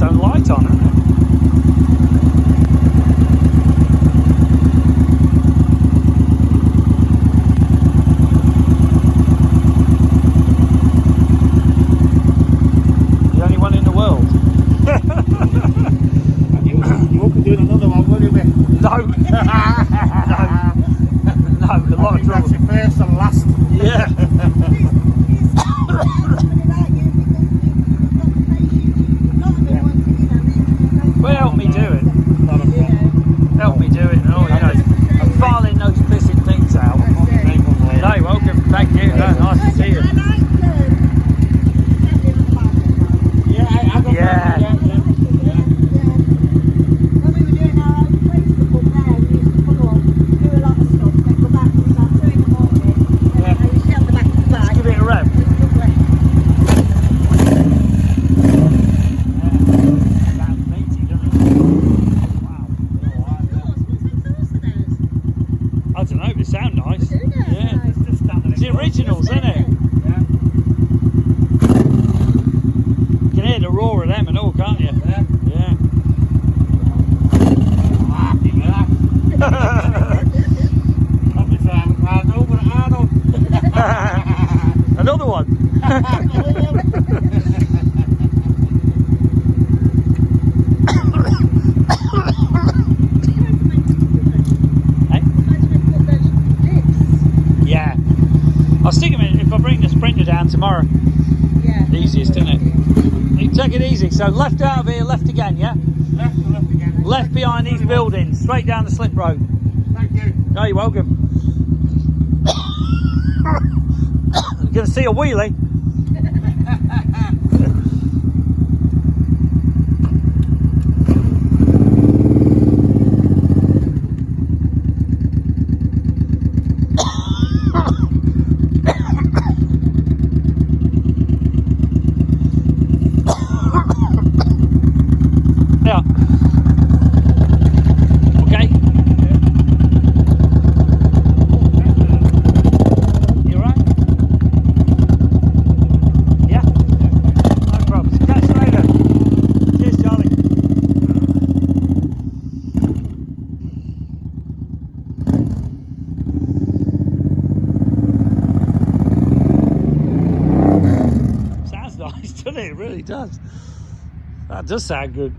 own light on, hasn't it? The only one in the world. You won't be doing another one, will you, mate? No. No, a lot of trouble. That's your first and last. Yeah. Well, help me do it. Not a problem. Help me do it. Oh, you know, I'm filing those pissing things out. No, welcome. Thank you. No, nice to see you. Yeah, I got Yeah. that. Give it a rev. Sounds meaty, doesn't it? Wow. I don't know, they sound nice. Yeah. It's the originals, isn't it? You can hear the roar of them and all, can't you? Yeah. Another one. Yeah. I'll stick them in if I bring the Sprinter down tomorrow. Yeah. Easiest, isn't it? You take it easy. So left out of here, left again, yeah? Left again. Left behind these buildings, straight down the slip road. Thank you. Oh, you're welcome. You're going to see a wheelie. Yeah. Okay. You right? Yeah. No problems. Catch you later. Cheers, Charlie. Sounds nice, doesn't it? It really does. That does sound good.